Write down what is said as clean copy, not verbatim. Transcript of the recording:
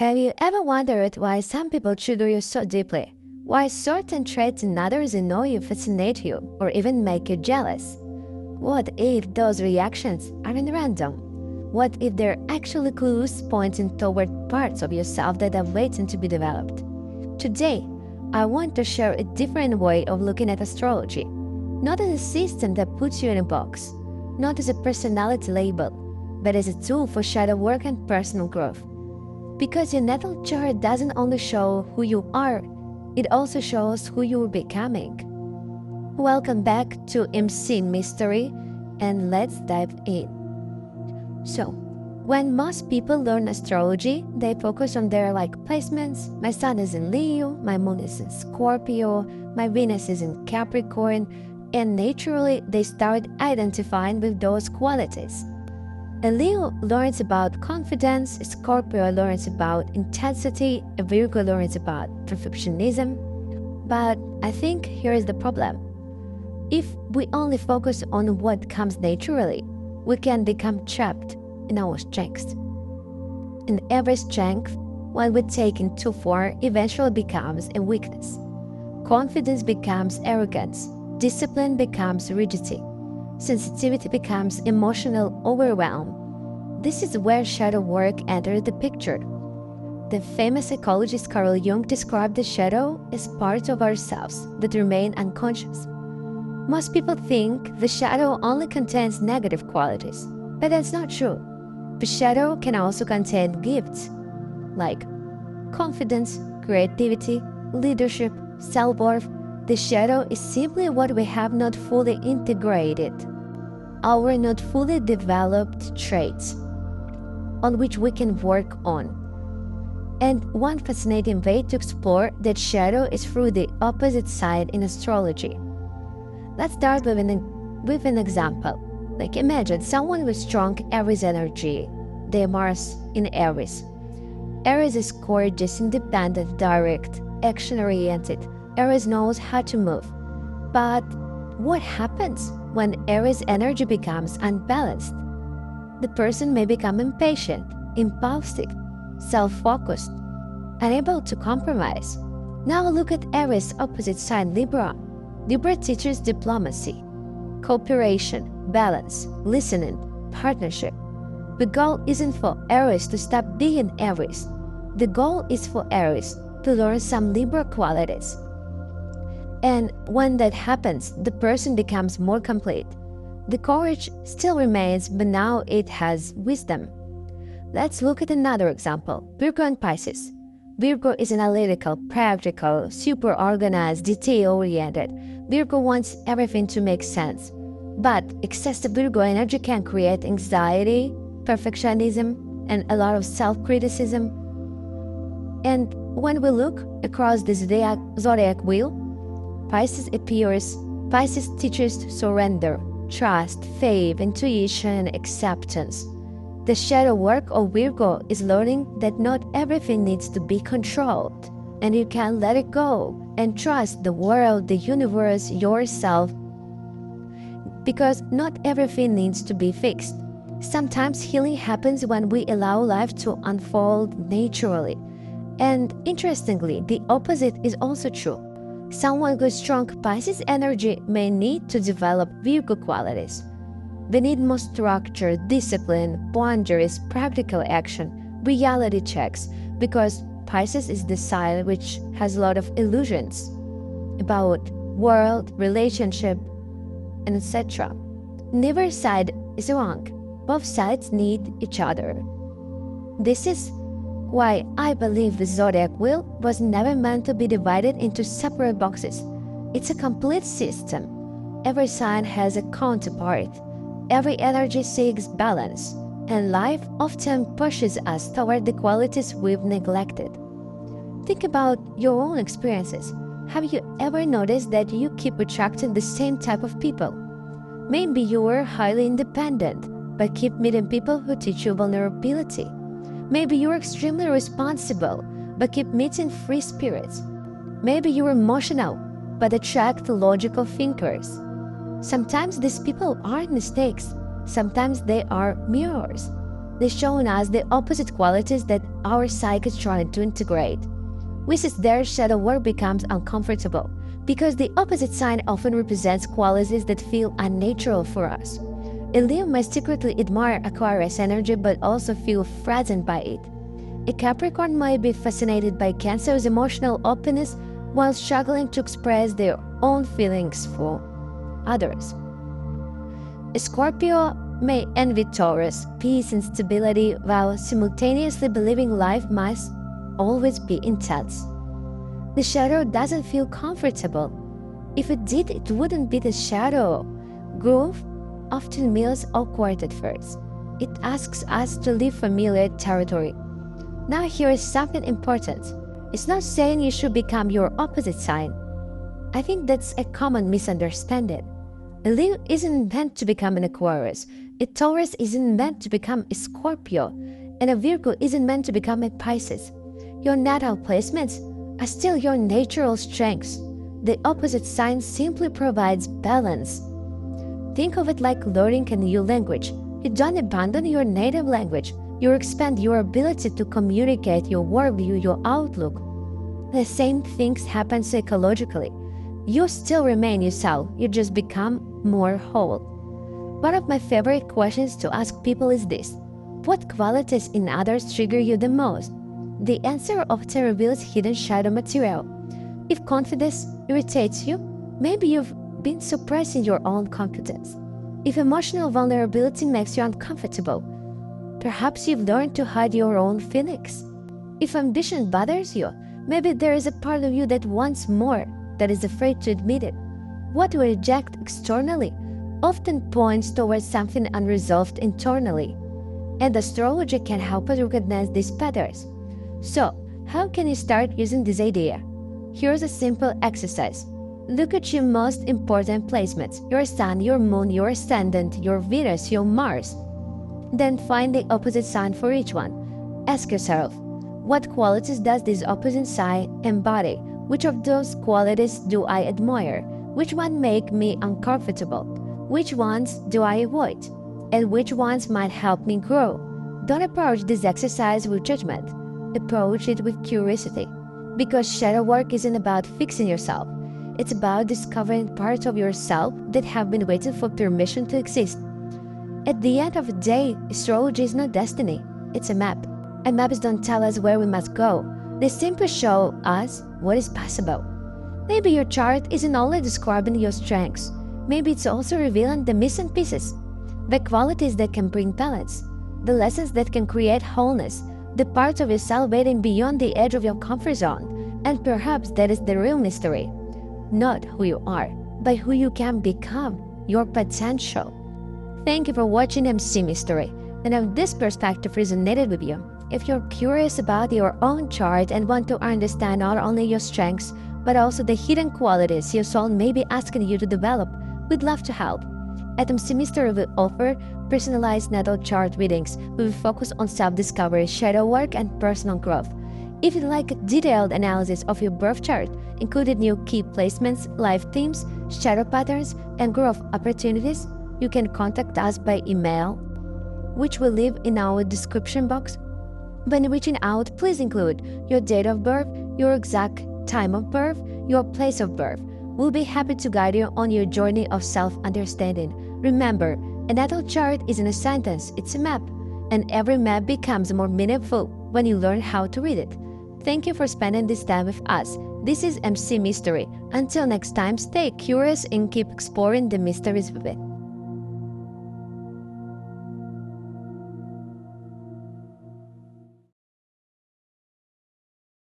Have you ever wondered why some people trigger you so deeply? Why certain traits in others annoy you, fascinate you, or even make you jealous? What if those reactions aren't random? What if they're actually clues pointing toward parts of yourself that are waiting to be developed? Today, I want to share a different way of looking at astrology. Not as a system that puts you in a box, not as a personality label, but as a tool for shadow work and personal growth. Because your natal chart doesn't only show who you are, it also shows who you're becoming. Welcome back to MC Mystery, and let's dive in. So, when most people learn astrology, they focus on their placements. My sun is in Leo, my moon is in Scorpio, my Venus is in Capricorn, and naturally they start identifying with those qualities. A Leo learns about confidence, a Scorpio learns about intensity, a Virgo learns about perfectionism. But I think here is the problem. If we only focus on what comes naturally, we can become trapped in our strengths. And every strength, when we take it too far, eventually becomes a weakness. Confidence becomes arrogance, discipline becomes rigidity. Sensitivity becomes emotional overwhelm. This is where shadow work enters the picture. The famous psychologist Carl Jung described the shadow as parts of ourselves that remain unconscious. Most people think the shadow only contains negative qualities, but that's not true. The shadow can also contain gifts like confidence, creativity, leadership, self-worth. The shadow is simply what we have not fully integrated, our not fully developed traits on which we can work on. And one fascinating way to explore that shadow is through the opposite side in astrology. Let's start with an example. Imagine someone with strong Aries energy, their Mars in Aries. Aries is courageous, independent, direct, action-oriented. Aries knows how to move. But what happens when Aries energy becomes unbalanced? The person may become impatient, impulsive, self-focused, unable to compromise. Now look at Aries' opposite sign, Libra. Libra teaches diplomacy, cooperation, balance, listening, partnership. The goal isn't for Aries to stop being Aries. The goal is for Aries to learn some Libra qualities. And when that happens, the person becomes more complete. The courage still remains, but now it has wisdom. Let's look at another example, Virgo and Pisces. Virgo is analytical, practical, super organized, detail-oriented. Virgo wants everything to make sense. But excessive Virgo energy can create anxiety, perfectionism, and a lot of self-criticism. And when we look across the zodiac wheel, Pisces appears. Pisces teaches surrender, trust, faith, intuition, and acceptance. The shadow work of Virgo is learning that not everything needs to be controlled, and you can let it go and trust the world, the universe, yourself, because not everything needs to be fixed. Sometimes healing happens when we allow life to unfold naturally. And interestingly, the opposite is also true. Someone with strong Pisces energy may need to develop Virgo qualities. They need more structure, discipline, boundaries, practical action, reality checks, because Pisces is the sign which has a lot of illusions about world, relationship, and etc. Neither side is wrong. Both sides need each other. This is why I believe the zodiac wheel was never meant to be divided into separate boxes. It's a complete system. Every sign has a counterpart. Every energy seeks balance, and life often pushes us toward the qualities we've neglected. Think about your own experiences. Have you ever noticed that you keep attracting the same type of people? Maybe you are highly independent, but keep meeting people who teach you vulnerability. Maybe you're extremely responsible, but keep meeting free spirits. Maybe you're emotional, but attract logical thinkers. Sometimes these people aren't mistakes. Sometimes they are mirrors. They show us the opposite qualities that our psyche is trying to integrate. We see their shadow work becomes uncomfortable because the opposite sign often represents qualities that feel unnatural for us. A Leo may secretly admire Aquarius energy but also feel threatened by it. A Capricorn might be fascinated by Cancer's emotional openness while struggling to express their own feelings for others. A Scorpio may envy Taurus, peace and stability, while simultaneously believing life must always be intense. The shadow doesn't feel comfortable. If it did, it wouldn't be the shadow. Growth often feels awkward at first. It asks us to leave familiar territory. Now here is something important. It's not saying you should become your opposite sign. I think that's a common misunderstanding. A Leo isn't meant to become an Aquarius. A Taurus isn't meant to become a Scorpio. And a Virgo isn't meant to become a Pisces. Your natal placements are still your natural strengths. The opposite sign simply provides balance. Think of it like learning a new language. You don't abandon your native language. You expand your ability to communicate your worldview, your outlook. The same things happen psychologically. You still remain yourself, you just become more whole. One of my favorite questions to ask people is this: what qualities in others trigger you the most? The answer often reveals hidden shadow material. If confidence irritates you, maybe you've been suppressing your own confidence. If emotional vulnerability makes you uncomfortable, perhaps you've learned to hide your own feelings. If ambition bothers you, maybe there is a part of you that wants more, that is afraid to admit it. What we reject externally often points towards something unresolved internally, and astrology can help us recognize these patterns. So, how can you start using this idea? Here's a simple exercise. Look at your most important placements: your Sun, your Moon, your Ascendant, your Venus, your Mars. Then find the opposite sign for each one. Ask yourself, what qualities does this opposite sign embody? Which of those qualities do I admire? Which ones make me uncomfortable? Which ones do I avoid? And which ones might help me grow? Don't approach this exercise with judgment. Approach it with curiosity. Because shadow work isn't about fixing yourself. It's about discovering parts of yourself that have been waiting for permission to exist. At the end of the day, astrology is not destiny. It's a map. And maps don't tell us where we must go. They simply show us what is possible. Maybe your chart isn't only describing your strengths. Maybe it's also revealing the missing pieces, the qualities that can bring balance, the lessons that can create wholeness, the parts of yourself waiting beyond the edge of your comfort zone. And perhaps that is the real mystery. Not who you are, but who you can become, your potential. Thank you for watching MC Mystery. And if this perspective resonated with you, if you're curious about your own chart and want to understand not only your strengths, but also the hidden qualities your soul may be asking you to develop, we'd love to help. At MC Mystery, we offer personalized natal chart readings. We will focus on self-discovery, shadow work, and personal growth. If you'd like a detailed analysis of your birth chart, including new key placements, life themes, shadow patterns, and growth opportunities, you can contact us by email, which we'll leave in our description box. When reaching out, please include your date of birth, your exact time of birth, your place of birth. We'll be happy to guide you on your journey of self-understanding. Remember, a natal chart isn't a sentence, it's a map. And every map becomes more meaningful when you learn how to read it. Thank you for spending this time with us. This is MC Mystery. Until next time, stay curious and keep exploring the mysteries of it.